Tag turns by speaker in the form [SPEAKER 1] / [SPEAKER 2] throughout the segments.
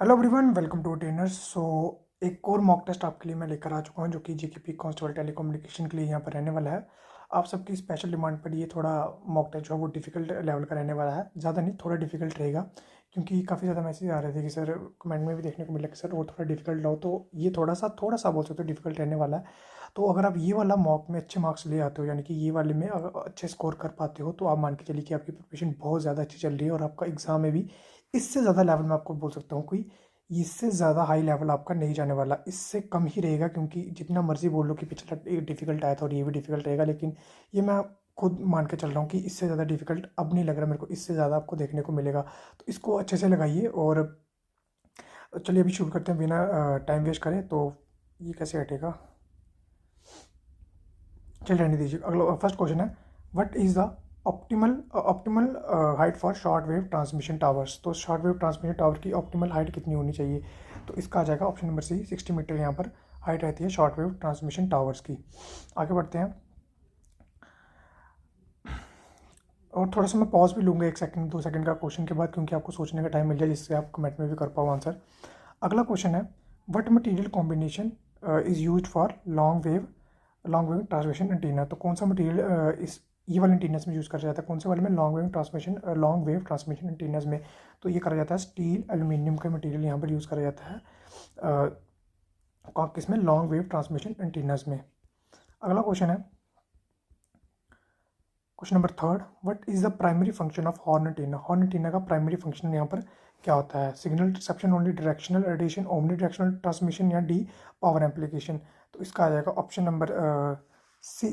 [SPEAKER 1] Hello everyone, welcome to trainers. एक और mock test आपके लिए मैं लेकर आ चुका हूं जो कि जीकेपी कांस्टेबल टेलीकम्युनिकेशन के लिए यहाँ पर रहने वाला है। आप सबकी स्पेशल डिमांड पर ये थोड़ा मॉक टेस्ट जो है वो डिफिकल्ट लेवल का रहने वाला है। ज़्यादा नहीं, थोड़ा डिफिकल्ट रहेगा क्योंकि काफ़ी ज़्यादा मैसेज आ रहे थे कि सर, कमेंट में भी देखने को मिला कि सर वो थोड़ा डिफिकल्ट लो, तो ये थोड़ा सा बोल सकते हो डिफिकल्ट रहने वाला है। तो अगर आप ये वाला मॉक में अच्छे मार्क्स ले आते हो, यानी कि ये वाले में अगर अच्छे स्कोर कर पाते हो, तो आप मान के चलिए कि आपकी प्रिपरेशन बहुत ज़्यादा अच्छी चल रही है और आपका एग्ज़ाम में भी इससे ज़्यादा लेवल में आपको बोल सकता हूँ कोई इससे ज़्यादा हाई लेवल आपका नहीं जाने वाला, इससे कम ही रहेगा। क्योंकि जितना मर्जी बोल लो कि पिछला डिफिकल्ट आया था और ये भी डिफिकल्ट रहेगा, लेकिन ये मैं खुद मान के चल रहा हूँ कि इससे ज़्यादा डिफिकल्ट अब नहीं लग रहा मेरे को, इससे ज़्यादा आपको देखने को मिलेगा। तो इसको अच्छे से लगाइए और चलिए अभी शुरू करते हैं बिना टाइम वेस्ट करें। तो ये कैसे हटेगा, चलिए रहने दीजिए। अगला फर्स्ट क्वेश्चन है, what is the optimal height for short wave transmission towers. तो शॉर्ट वेव ट्रांसमिशन टावर की ऑप्टिमल हाइट कितनी होनी चाहिए? तो इसका आ जाएगा ऑप्शन नंबर सी, 60 मीटर यहाँ पर हाइट रहती है शॉर्ट वेव ट्रांसमिशन टावर्स की। आगे बढ़ते हैं और थोड़ा सा मैं पॉज भी लूँगा, 1 सेकंड 2 सेकंड का क्वेश्चन के बाद, क्योंकि आपको सोचने का टाइम मिल जाए जिससे आप कमेंट में भी कर पाओ आंसर। अगला क्वेश्चन है, what material combination is used for long wave transmission antenna. तो कौन सा मटेरियल इस ये वाले एंटीनास में यूज़ करा जाता है? कौन से वाले में? लॉन्ग वेव ट्रांसमिशन एंटीनास में। तो ये करा जाता है स्टील एल्यूमिनियम का मटेरियल यहाँ पर यूज़ करा जाता है किसमें? लॉन्ग वेव ट्रांसमिशन एंटीनास में। अगला क्वेश्चन है, question number third, what is the primary function of horn antenna. Horn antenna का प्राइमरी फंक्शन यहाँ पर क्या होता है? Signal reception only, directional radiation, omni directional transmission, या डी पावर एम्प्लीकेशन। तो इसका आ जाएगा ऑप्शन नंबर सी,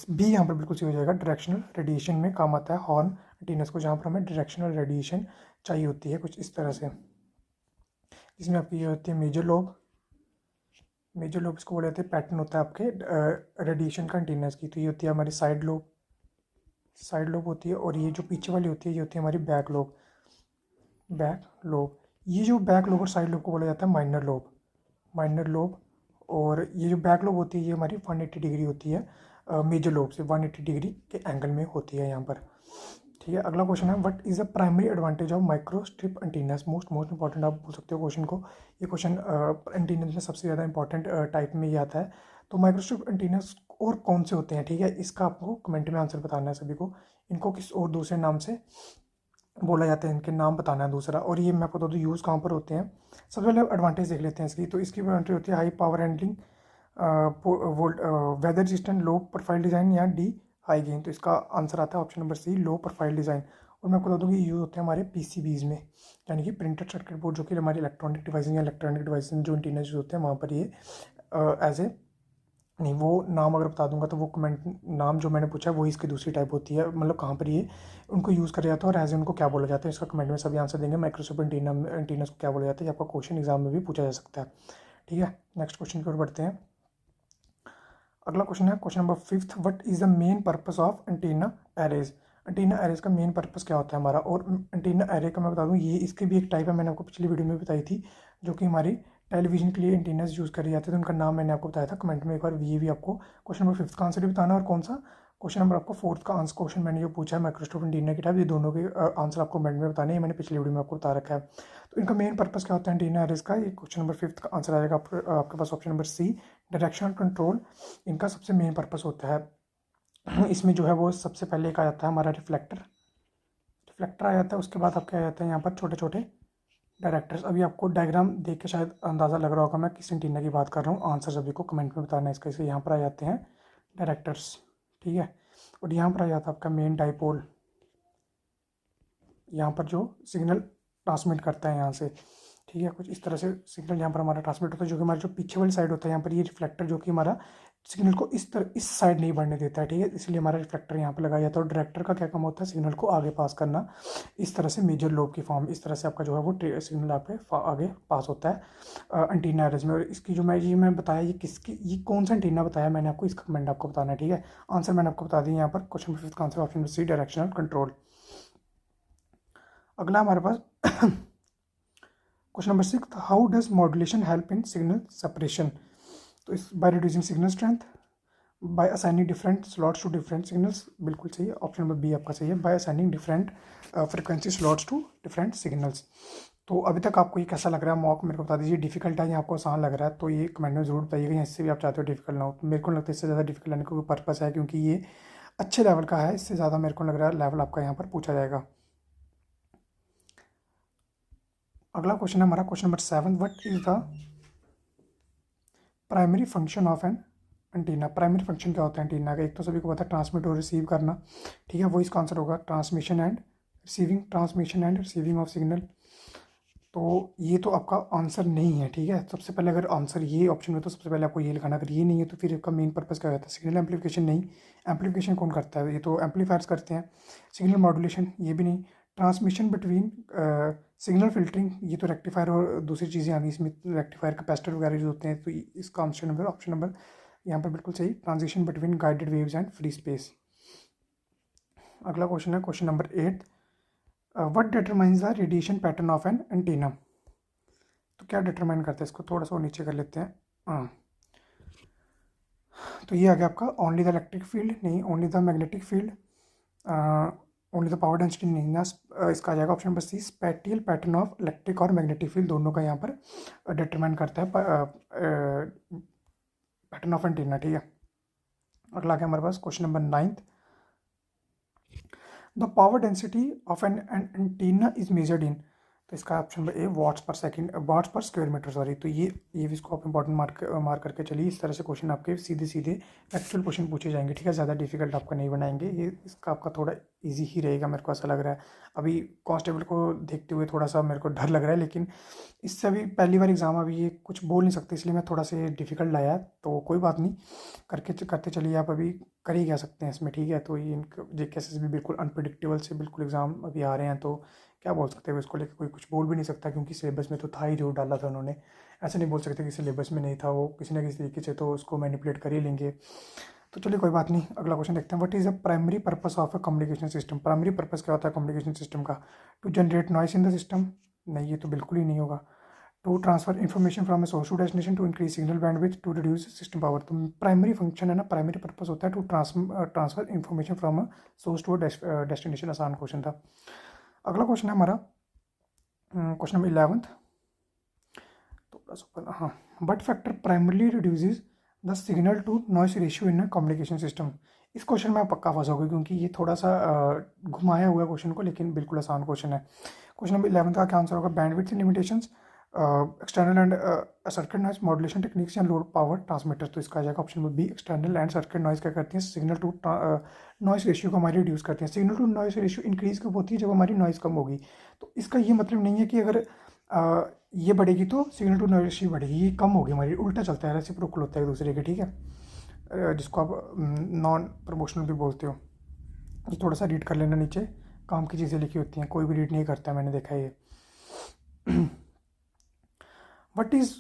[SPEAKER 1] बी यहाँ पर बिल्कुल सही हो जाएगा। डायरेक्शनल रेडिएशन में काम आता है हॉर्न एंटीनास को, जहाँ पर हमें डायरेक्शनल रेडिएशन चाहिए होती है कुछ इस तरह से। इसमें आपकी ये होती है मेजर लोब। मेजर लोब इसको बोले जाते हैं, पैटर्न होता है आपके रेडिएशन का एंटीनास की। तो ये होती है हमारी साइड लोब होती है, और ये जो पीछे वाली होती है ये होती है हमारी बैक लोब। ये जो बैक लोब और साइड लोब को बोला जाता है माइनर लोब। और ये जो बैक लोब होती है ये हमारी 180 डिग्री होती है मेजर लोब से, 180 डिग्री के एंगल में होती है यहाँ पर। ठीक है, अगला क्वेश्चन है, what is the primary advantage of microstrip antennas. Most important आप बोल सकते हो क्वेश्चन को। ये क्वेश्चन एंटीनास में सबसे ज़्यादा इंपॉर्टेंट टाइप में ये आता है। तो माइक्रोस्ट्रिप एंटीनास और कौन से होते हैं? ठीक है, इसका आपको कमेंट में आंसर बताना है सभी को। इनको किस और दूसरे नाम से बोला जाता है, इनके नाम बताना है दूसरा। और ये मैं आपको बता दूँ यूज़ कहाँ पर होते हैं। सबसे पहले एडवांटेज देख लेते हैं इसकी। तो इसकी एडवांटेज होती है high power handling, volt, weather resistant, low profile design, या डी हाई गेन। तो इसका आंसर आता है option number C, low profile design. और मैं आपको बता दूँ कि यूज़ होते हैं हमारे पीसीबीज़ में, यानी कि प्रिंटेड सर्किट बोर्ड, जो कि हमारे इलेक्ट्रॉनिक डिवाइस जो एंटीना यूज़ होते हैं वहाँ पर ये एज ए, नहीं वो नाम अगर बता दूंगा तो वो कमेंट नाम जो मैंने पूछा है वही इसकी दूसरी टाइप होती है, मतलब कहाँ पर ये उनको यूज़ करा जाता है और एज उनको क्या बोला जाता है, इसका कमेंट में सभी आंसर देंगे। माइक्रोसॉफ्ट एंटीनास को क्या बोला जाता है, ये आपका क्वेश्चन एग्जाम में भी पूछा जा सकता है। ठीक है, नेक्स्ट क्वेश्चन की ओर बढ़ते हैं। अगला क्वेश्चन है question number fifth, what is the main purpose of antenna arrays. Antenna arrays का मेन पर्पस क्या होता है हमारा? और एंटीना एरे का मैं बता दूं, ये इसकी भी एक टाइप है, मैंने आपको पिछली वीडियो में बताई थी, जो कि हमारी टेलीविजन के लिए एंटीनास यूज़ करे जाते थे। उनका नाम मैंने आपको बताया था, कमेंट में एक बार ये भी आपको क्वेश्चन नंबर फिफ्थ का आंसर भी बताना, और कौन सा क्वेश्चन नंबर आपको फोर्थ का आंसर क्वेश्चन मैंने जो पूछा है माइक्रोस्ट्रिप एंटीना की टाइप, ये दोनों के आंसर आपको कमेंट में बताने हैं, मैंने पिछली वीडियो में आपको बता रखा है। तो इनका मेन पर्पस क्या होता है एंटीना एरेज का? ये क्वेश्चन नंबर फिफ्थ का आंसर आ जाएगा आपके पास option number C, directional control. इनका सबसे मेन पर्पस होता है इसमें जो है वो सबसे पहले एक आ जाता है हमारा रिफ्लेक्टर आ जाता है। उसके बाद आपके आ जाते हैं यहाँ पर छोटे छोटे डायरेक्टर्स। अभी आपको डायग्राम देख के शायद अंदाज़ा लग रहा होगा मैं किस एंटीना की बात कर रहा हूँ। आंसर सभी को कमेंट में बताना है इसका। इसे यहाँ पर आ जाते हैं डायरेक्टर्स, ठीक है। और यहाँ पर आ जाता है आपका मेन डाइपोल, यहाँ पर जो सिग्नल ट्रांसमिट करता है यहाँ से, ठीक है। कुछ इस तरह से सिग्नल यहाँ पर हमारा ट्रांसमिट होता है, जो कि हमारा जो पीछे वाली साइड होता है यहाँ पर ये रिफ्लेक्टर, जो कि हमारा सिग्नल को इस साइड नहीं बढ़ने देता है, ठीक है। इसलिए हमारा रिफ्लेक्टर यहाँ पर लगाया जाता है। और डायरेक्टर का क्या काम होता है? सिग्नल को आगे पास करना, इस तरह से मेजर लोब की फॉर्म, इस तरह से आपका जो है वो सिग्नल आपके आगे पास होता है एंटीना एरेज में। और इसकी जो मैं बताया ये कौन सा एंटीना बताया मैंने आपको, इसका कमेंट आपको बताना है, ठीक है। आंसर मैंने आपको बता दिया यहाँ पर। क्वेश्चन फिफ्थ का answer option C, directional control. अगला हमारे पास question number six, how does modulation help in signal separation. तो इस by reducing signal strength, by assigning different slots to different signals, बिल्कुल सही है, ऑप्शन नंबर बी आपका सही है, by assigning different frequency slots to different signals. तो अभी तक आपको ये कैसा लग रहा है मॉक, मेरे को बता दीजिए। डिफिकल्ट है या आपको आसान लग रहा है, तो ये कमेंट में ज़रूर बताइएगा, या इससे भी आप चाहते हो डिफिकल्ट ना हो। तो मेरे को लगता है इससे ज़्यादा डिफिकल्ट लाने का कोई पर्पज़ है, क्योंकि ये अच्छे लेवल का है। इससे ज़्यादा मेरे को लग रहा है लेवल आपका यहाँ पर पूछा जाएगा। अगला क्वेश्चन है हमारा question number 7, what is the primary function of an antenna. Primary function क्या होता है एंटीना का? एक तो सभी को पता है ट्रांसमिट और रिसीव करना, ठीक है, वो इसका आंसर होगा transmission and receiving, transmission and receiving of signal. तो ये तो आपका आंसर नहीं है, ठीक है। सबसे पहले अगर आंसर ये ऑप्शन में, तो सबसे पहले आपको ये लिखाना, अगर ये नहीं है तो फिर इसका मेन पर्पस क्या होता है? सिग्नल एम्पलीफिकेशन नहीं, एम्पलीफिकेशन कौन करता है? ये तो एम्पलीफायर्स करते हैं। सिग्नल मॉड्यूलेशन ये भी नहीं। ट्रांसमिशन बिटवीन सिग्नल फिल्टरिंग, ये तो रेक्टिफायर और दूसरी चीज़ें आ गई इसमें, रेक्टिफायर कैपेसिटर वगैरह जो होते हैं। तो इसका ऑप्शन नंबर यहाँ पर बिल्कुल सही, transition between guided waves and free space. अगला क्वेश्चन है question number 8, what determines the radiation pattern of an antenna. तो क्या डिटरमाइन करता है इसको? थोड़ा सा और नीचे कर लेते हैं। हाँ, तो ये आ गया आपका ओनली द इलेक्ट्रिक फील्ड नहीं, only the magnetic field, only the power density नहीं ना। इसका आ जाएगा option number C, spatial pattern of electric और मैग्नेटिक फील्ड दोनों का यहाँ पर डिटरमाइन करता है पैटर्न ऑफ एंटीना, ठीक है। अगला क्या हमारे पास question number 9, the power density of an antenna is measured in. तो इसका option number A, watts per second, watts per square metre, sorry. तो ये भी इसको आप इंपॉर्टेंट मार्क करके चलिए। इस तरह से क्वेश्चन आपके सीधे सीधे एक्चुअल क्वेश्चन पूछे जाएंगे, ठीक है। ज़्यादा डिफिकल्ट आपका नहीं बनाएंगे, ये इसका आपका थोड़ा इजी ही रहेगा, मेरे को ऐसा लग रहा है। अभी कांस्टेबल को देखते हुए थोड़ा सा मेरे को डर लग रहा है, लेकिन इससे अभी पहली बार एग्जाम, अभी ये कुछ बोल नहीं सकते, इसलिए मैं थोड़ा से डिफिकल्ट लाया। तो कोई बात नहीं, करते चलिए आप, अभी कर ही कह सकते हैं इसमें, ठीक है। तो ये जे केसेस भी बिल्कुल अनप्रिडिक्टेबल से बिल्कुल एग्जाम अभी आ रहे हैं, तो क्या बोल सकते हैं इसको लेकर? कोई कुछ बोल भी नहीं सकता, क्योंकि सिलेबस में तो था ही जो डाला था उन्होंने। ऐसे नहीं बोल सकते कि सिलेबस में नहीं था, वो किसी ना किसी तरीके से तो उसको मैनिपुलेट कर ही लेंगे। तो चलिए कोई बात नहीं, अगला क्वेश्चन देखते हैं। What is the primary purpose of a communication system. Primary purpose क्या होता है कम्युनिकेशन सिस्टम का? To generate noise in the system, नहीं, ये तो बिल्कुल ही नहीं होगा। To transfer information from a source to destination, to increase signal bandwidth, to reduce system power. तो प्राइमरी फंक्शन है ना, प्राइमरी पर्पस होता है to transfer information from a source to destination. आसान क्वेश्चन था। अगला क्वेश्चन है हमारा क्वेश्चन नंबर 11, थोड़ा सा, हाँ, but factor primarily reduces the signal to noise ratio in a communication system. इस क्वेश्चन में आप पक्का फंसोगे, क्योंकि ये थोड़ा सा घुमाया हुआ है क्वेश्चन को, लेकिन बिल्कुल आसान क्वेश्चन है। क्वेश्चन नंबर 11 का क्या आंसर होगा? Bandwidth limitations, external and circuit noise modulation techniques and load power transmitter. तो इसका आ जाएगा option number B, external and circuit noise क्या करती हैं? सिग्नल टू नॉइस रेशियो को हमारी रिड्यूस करती हैं। Signal to noise ratio increase कब होती है? जब हमारी नॉइस कम होगी। तो इसका ये मतलब नहीं है कि अगर ये बढ़ेगी तो सिग्नल टू नॉइस रेशियो बढ़ेगी, ये कम होगी हमारी, उल्टा चलता है, रेसिप्रोकल होता है एक दूसरे के, ठीक है। जिसको आप नॉन प्रोपोर्शनल भी बोलते हो। ये थोड़ा सा रीड कर लेना, नीचे काम की चीज़ें लिखी होती हैं, कोई भी रीड नहीं करता, मैंने देखा है ये। What is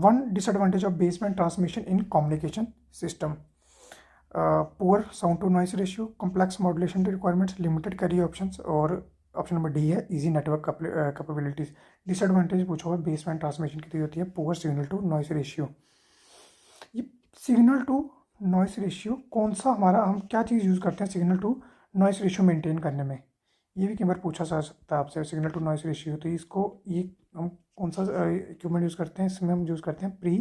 [SPEAKER 1] one disadvantage of baseband transmission in communication system? Poor sound to noise ratio, complex modulation requirements, limited carry options, और ऑप्शन नंबर डी है इजी नेटवर्क कैपेबिलिटीज। डिसएडवांटेज पूछा हुआ बेसबैंड ट्रांसमिशन की, तो होती है poor signal to noise ratio. ये signal to noise ratio कौन सा हमारा, हम क्या चीज़ यूज़ करते हैं signal to noise ratio maintain करने में? ये भी कई बार पूछा जा सकता है आपसे, सिग्नल टू नॉइस रेशियो। तो इसको ये हम कौन सा इक्विपमेंट यूज़ करते हैं? इसमें हम यूज़ करते हैं प्री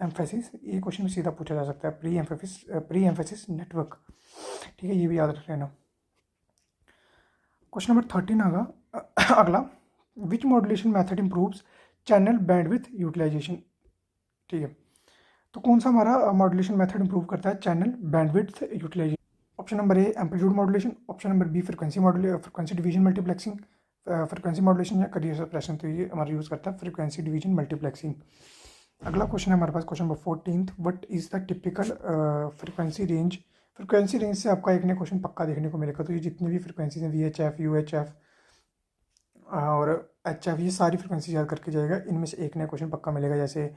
[SPEAKER 1] एम्फेसिस। ये क्वेश्चन में सीधा पूछा जा सकता है, प्री एम्फेसिस नेटवर्क, ठीक है, ये भी याद रख लेना। क्वेश्चन नंबर 13 आगा अगला, which modulation method improves channel bandwidth utilisation, ठीक है। तो कौन सा हमारा मॉड्यूलेशन मेथड इंप्रूव करता है channel bandwidth utilisation? Option number A amplitude modulation, option number B frequency division multiplexing, frequency modulation या करियर सप्रेशन। तो ये हमारा यूज़ करता है फ्रीक्वेंसी डिवीजन मल्टीप्लेक्सिंग। अगला क्वेश्चन है हमारे पास question number 14, what is the typical frequency range. Frequency range से आपका एक नया क्वेश्चन पक्का देखने को मिलेगा। तो ये जितनी भी फ्रीक्वेंसीज हैं, VHF, UHF और HF, ये सारी फ्रीक्वेंसी याद करके जाएगा। इनमें से एक नया क्वेश्चन पक्का मिलेगा। जैसे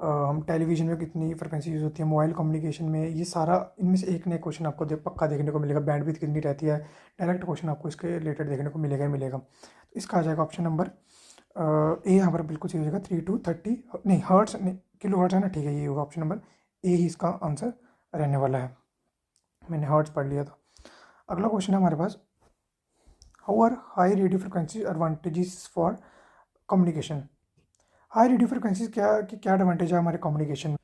[SPEAKER 1] हम टेलीविजन में कितनी फ्रिक्वेंसी यूज़ होती है, मोबाइल कम्युनिकेशन में, ये सारा इनमें से एक नया क्वेश्चन आपको पक्का देखने को मिलेगा। बैंडविड्थ कितनी रहती है, डायरेक्ट क्वेश्चन आपको इसके रिलेटेड देखने को मिलेगा ही मिलेगा। तो इसका आ जाएगा ऑप्शन नंबर ए, यहाँ पर बिल्कुल सही हो जाएगा। 3 to 30 नहीं, हर्ट्स नहीं, किलो हर्ट्स है ना, ठीक है, ये होगा ऑप्शन नंबर ए ही इसका आंसर रहने वाला है। मैंने हर्ट्स पढ़ लिया था। अगला क्वेश्चन है हमारे पास, how are high radio frequency advantages for communication. High radio frequencies क्या एडवांटेज है हमारे कम्युनिकेशन में।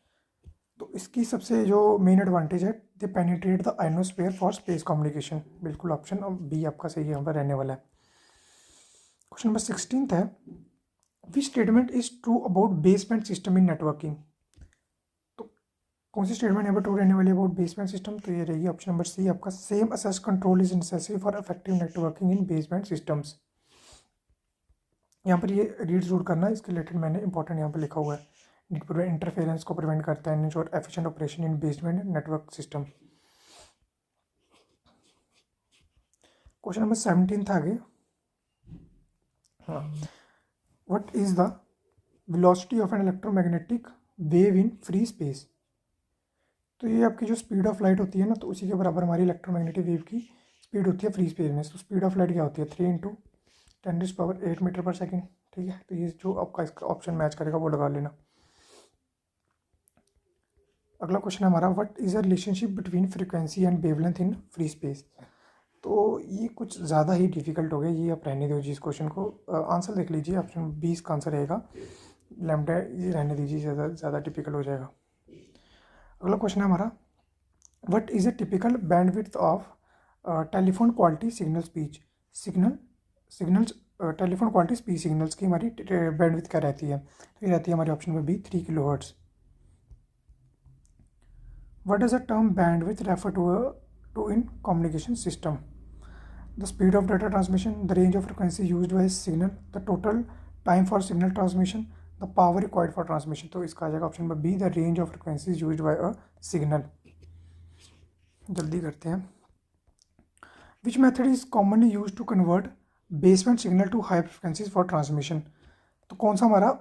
[SPEAKER 1] तो इसकी सबसे जो मेन एडवांटेज है, they penetrate the ionosphere for space communication. बिल्कुल ऑप्शन बी आपका सही यहाँ पर रहने वाला है। क्वेश्चन नंबर 16 है, which statement is true about baseband system in networking. तो कौन सी स्टेटमेंट यहाँ पर ट्रू रहने वाली है अबाउट बेसबैंड सिस्टम, तो ये रहेगी ऑप्शन नंबर सी आपका, same assess control is necessary for effective networking in baseband systems. यहाँ पर ये रीड जरूर करना, इसके रिलेटेड मैंने इंपॉर्टेंट यहाँ पर लिखा हुआ है। नीट प्रिवेंट इंटरफेरेंस को प्रिवेंट करता है और efficient operation in baseband network system. Question number 17 था आगे। हाँ, what is the velocity of an electromagnetic wave in free space. तो ये आपकी जो स्पीड ऑफ लाइट होती है ना, तो उसी के बराबर हमारी इलेक्ट्रोमैग्नेटिक वेव की स्पीड होती है फ्री स्पेस में। तो स्पीड ऑफ लाइट क्या होती है, 3 × 10⁻⁸ मीटर पर सेकेंड। ठीक है, तो ये जो आपका इसका ऑप्शन मैच करेगा वो लगा लेना। अगला क्वेश्चन हमारा, what is the relationship between frequency and wavelength in free space. तो ये कुछ ज़्यादा ही डिफिकल्ट हो गया, ये आप रहने दो जी इस क्वेश्चन को। आंसर देख लीजिए, ऑप्शन 20 का आंसर रहेगा लैम्डा, ये रहने दीजिए, ज़्यादा टिपिकल हो जाएगा। अगला क्वेश्चन है हमारा, what is a typical bandwidth of telephone quality signal speech. Signals telephone quality speech signals की हमारी बैंडविड्थ क्या रहती है, तो ये रहती है हमारी ऑप्शन में B 3 kHz। What does a term bandwidth refer to in communication system. The speed of data transmission, the range of frequency used by signal, the total time for signal transmission, the power required for transmission। तो इसका आ जाएगा option number B, the range of frequencies used by a signal. जल्दी करते हैं। Which method is commonly used to convert baseband signal to high frequencies for transmission. तो कौन सा हमारा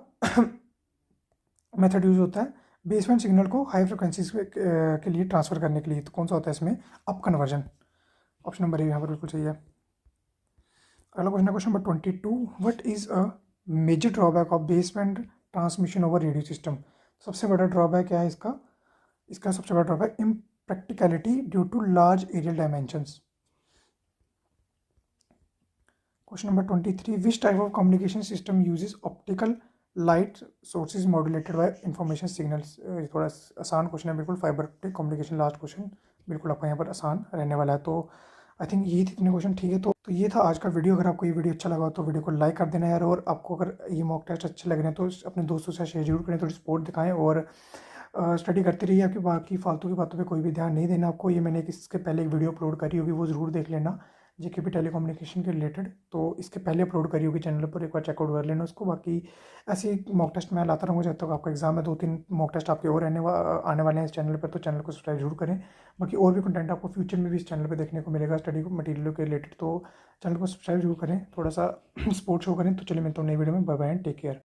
[SPEAKER 1] मेथड यूज होता है बेसबैंड सिग्नल को हाई फ्रिक्वेंसीज के लिए ट्रांसफर करने के लिए, तो कौन सा होता है इसमें, up conversion. Option number A यहाँ पर बिल्कुल सही है। अगला क्वेश्चन है question number 22, what is a major drawback of baseband transmission over radio system. सबसे बड़ा ड्रॉबैक क्या है इसका सबसे बड़ा drawback impracticality due to large aerial dimensions. Question number 23, which type of communication system uses optical light sources modulated by information signals. थोड़ा आसान question है बिल्कुल, fibre optic communication last question बिल्कुल आपका यहाँ पर आसान रहने वाला है। तो आई थिंक ये थे इतने क्वेश्चन, ठीक है। तो ये था आज का वीडियो। अगर आपको ये वीडियो अच्छा लगा तो वीडियो को लाइक कर देना यार, और आपको अगर ये मॉक टेस्ट अच्छे लग रहे हैं तो अपने दोस्तों से शेयर जरूर करें, थोड़ी सपोर्ट दिखाएं और स्टडी करते रहिए। आपकी बाकी फालतू की बातों पे कोई भी ध्यान नहीं देना आपको। ये मैंने इसके पहले एक वीडियो अपलोड करी होगी, वो ज़रूर देख लेना, जेकेपी टेलीकम्युनिकेशन के रिलेटेड। तो इसके पहले अपलोड करी होगी चैनल पर, एक बार चेकआउट कर लेना उसको। बाकी ऐसे मॉक टेस्ट मैं लाता रहूँगा जब तक आपका एग्जाम है। 2-3 मॉक टेस्ट आपके और आने वाले हैं इस चैनल पर, तो चैनल को सब्सक्राइब जरूर करें। बाकी और भी कंटेंट आपको फ्यूचर में भी इस चैनल पर देखने को मिलेगा स्टडी मटीरियल के रिलेटेड, तो चैनल को सब्सक्राइब जरूर करें, थोड़ा सा सपोर्ट शो करें। तो चलिए मिलता हूँ नई वीडियो में, bye bye and take care.